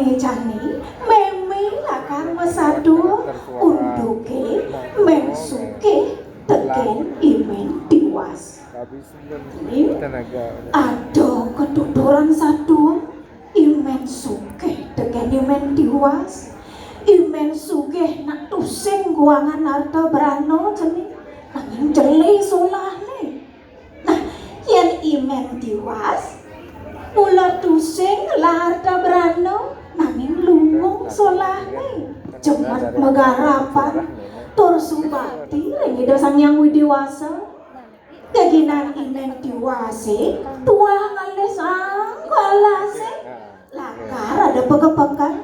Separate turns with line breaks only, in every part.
Jane meme lakar mesadu unduke mensuke teken imen diwas. Ado ketuturan satu imen suke teken imen diwas. Imen suke nak tusing guangan harta berano jane nanging jeli solane. Nah, yen imen diwas mula tusing lah harta berano nanging lungung solane cemat megarapan tur subati rengido sang yang widiwasa kaginan imen diwase tua ngales angkalase lakar ada pegepekar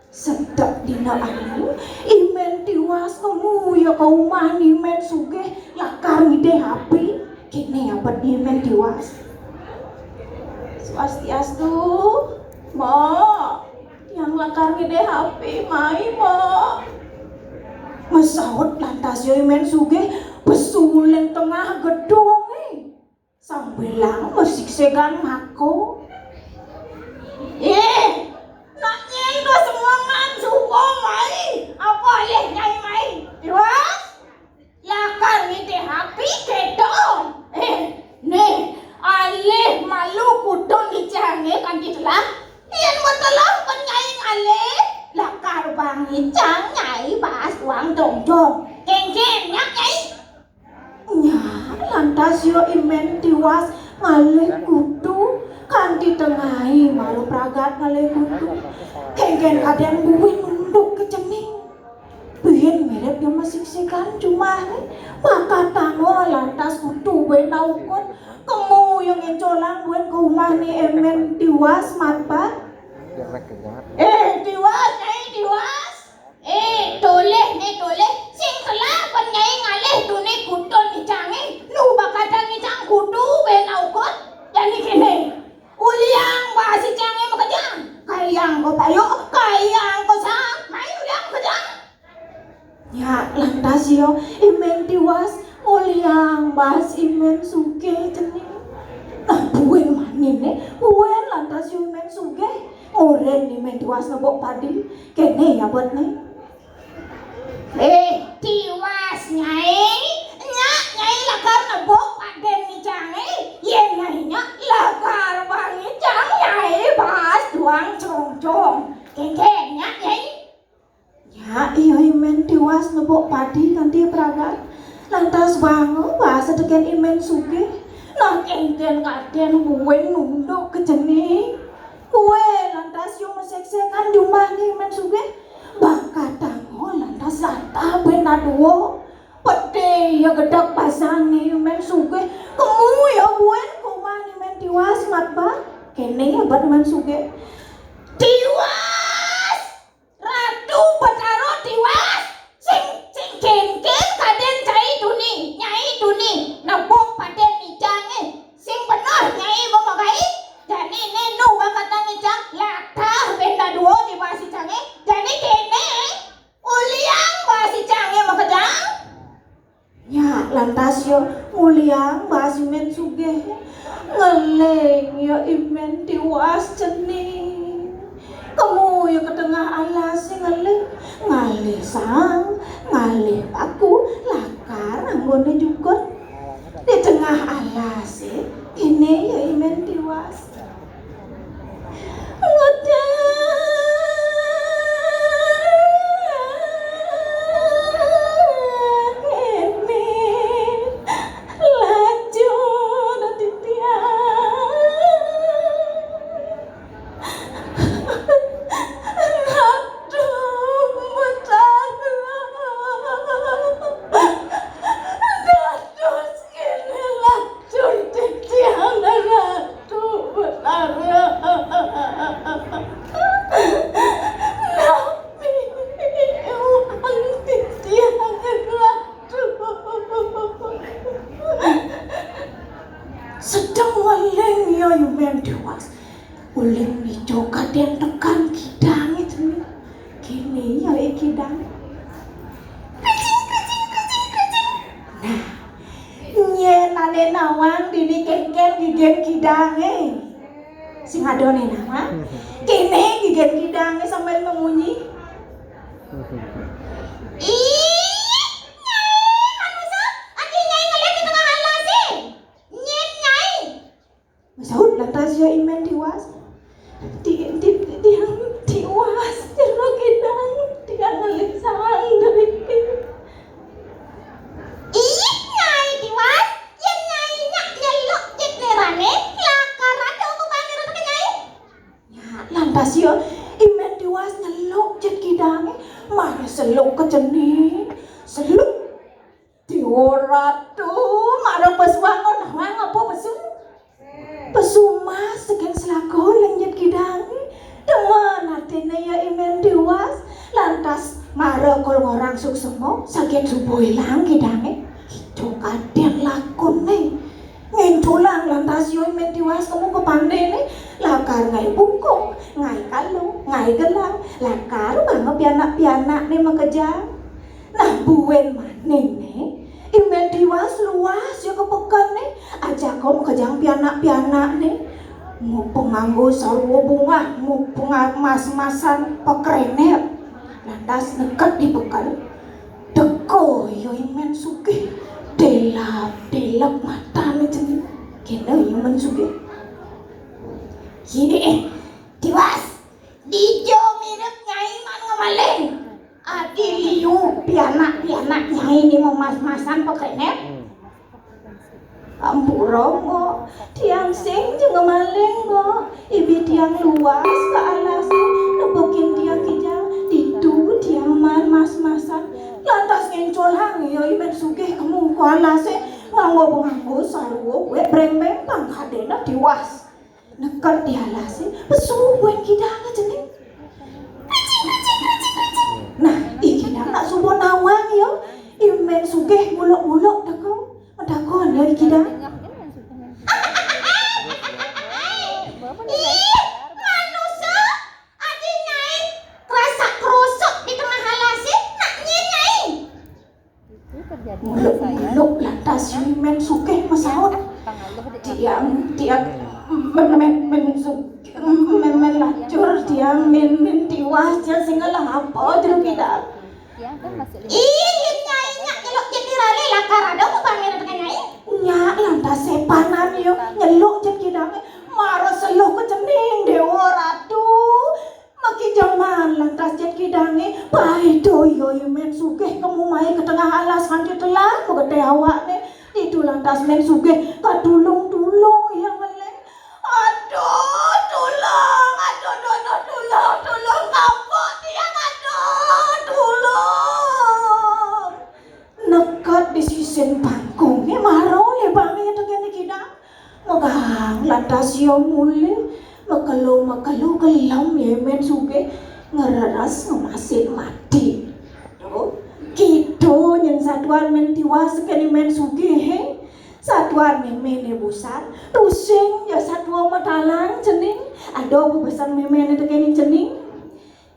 sedap dina anu imen diwas kemuya kaumah imen sugih lakar ngide hapi kene abad imen diwas. Swastiastu, Ma, yang lakar ngide HP, mai Ma. Mesaut lantas yo imen sugih besuleng tengah gedung sambilang mesiksegan mako. Nak nyai do semua ngan suko mai. Apa leh nyai mai? Diwas? Lakar ngide HP kedong. Nih alih malu kudon dicange kan ditelah yen metelah penyai alih lakar bang icang nyai bahas uang dong keng-keng nyak nyai nya lantas yo imen diwas ngalih kudu kan ditengahi malu pragat ngalih kudu keng-keng kadang buwin nunduk kecening biyen mirip yo mesiksikan cuma maka tango lantas kudu we naukun kamu yang encolang buat ke rumah ni emen diwas matpa diwas nyai diwas toleh sing kelah pan nyai ngaleh dune kudon ni cange nu bakatan ni cang kudu ben aukot jadi kene uliang bahasi cange makajang kayang ko tayo kayang ko sang mai uliang kajang ya lantas yo emen diwas uliang bahas imen suge jening buwen manine buwen lantas imen suge oren imen diwas nebok padi kene ya buat nih diwas nyai nyai lakar nebok paden ni cange yen nyai nya lakar bangi cang nyai bahas duang cong keng nyai ya iya imen diwas nebok padi ganti pragat lantas bangun bahasa deken imen suge nah kengken kaden gue nunduk ke jening gue lantas yung meseksekan di rumah nih imen suge bangka tango lantas lata benaduo pede ya gedak pasang nih imen suge kamu ya gue kumah nih imen diwas matba kene ya bat imen suge diwas ratu betaro diwas sing kengken kaden nyai duni nebok paden ni jange sing bener nyai memakai jani nenu bakatan ni jang latah benda duo di basi jange jani kene uliang basi jange makajang ya lantas yo uliang basi men suge ngeleng yo imen diwas jening kamu yo ketengah alas ngalih sang ngalih aku lakar anggone juga di tengah alas ini ya imen diwas uling nico kaden tekan kidang itu kini ya kidang nah nyenane nawang dini kengken gigen kidang sing adone nama kene gigen kidang Ih, Nyai, manusia, adi Nyai ngeliat di tengah halas sih. Nyai. Masaud lantas ya imen diwas. Diwas, jero kidang, dia ngelik sang dari. Ih, Nyai diwas, yen Nyai nyak nyeluk jenerane, lakar ada hubungan itu ke Nyai. Ya, lantas ya imen diwas nyeluk jet kidange, mari seluk ke jening, seluk dioratu, mari pesuangon, wang apa pesu? Pesuma segen selagoleng jet kidange, demen atine ya imen diwas, lantas mari kol ngorang suksemo, segen subuh ilang kidange, itu kadang lakon nih. Ngenculang lantas yo imen diwas kamu kepandene lakar ngai bungkung ngai kalung ngai gelang lakar bang pianak-pianak nih makejang nah buen maning nih imen diwas luas yo kepekan nih aja kau makejang pianak-pianak nih mumpung nganggo sarwa bunga mumpung mas-masan pekrenet lantas neket di bekal deko yo imen sugih delap mata nih jenis kena iman suge gini diwas dijo mirip Nyai man ngamaleng adi liu pianak Nyai ini mau mas-masan pekrenet ampura mo tiang sing jeung ngamaleng mo ibi tiang luas ke alasnya nebekin dia kijang didu tiang man mas-masan lantas ngencolang ya imen sugih kamu ku alasnya nganggo sarwo we breng-breng pangkadena diwas nekat di alasnya pesuwen kidange jening nah ikidang nak subuh nawang ya imen sugih muluk-muluk dako medakon ya ikidang ih manusia adi Nyai kerasa kerusuk di tengah alasnya nak Nyai muluk-muluk lantas imen sugih masaut tiang men lacur tiang men diwas tiang singalah apa jero kita ih Nyai nyak nyeluk jetirale lakar ada mau pangeran tekan Nyai nyak lantas sepanan yo nyeluk jet kidange maro seluk kecening dewa ratu maki jangan lantas jet kidange paido yo men sugih kamu mai ke tengah alas kanthi telah megede awakne itu lantas men sugih kadulung-dulung yang meleng aduh tulung kapok tiang aduh tulung nekat di sisen bangkungnya maro le bangi tekene kidang megang lantas yo mule makalo kelam ya men sugih ngereras ngemasin mati gitu nyen satuan men tiwas kene men sugih satuan memene busan tusing ya satwa matalang jening ado bebesan memene tekene jening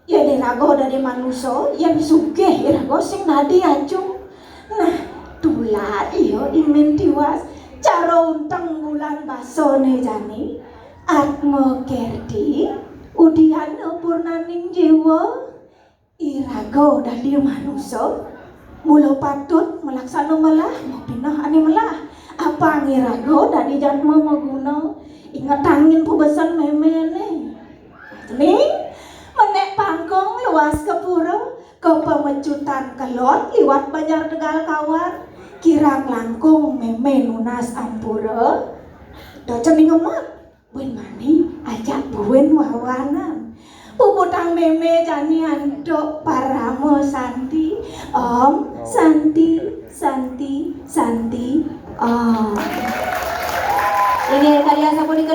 ya dirago dari manusia yang sugih irago sing nadi acung nah tulah iyo imen tiwas cara unteng bulan basone jani atmo kerdi udian purnaning jiwa irago dari manusia mula patut melaksana malah mau pindah ane malah apa ngirago dari jatma maguna ingat angin pubesan memene nih menek pangkong luas ke pura ke pemecutan kelot liwat banjar tegal kawar kirang langkung meme nunas ampura do cening emat buen mani ajak buen wawanan puputang meme jani andok paramo santi om santi om ini kalian sapu di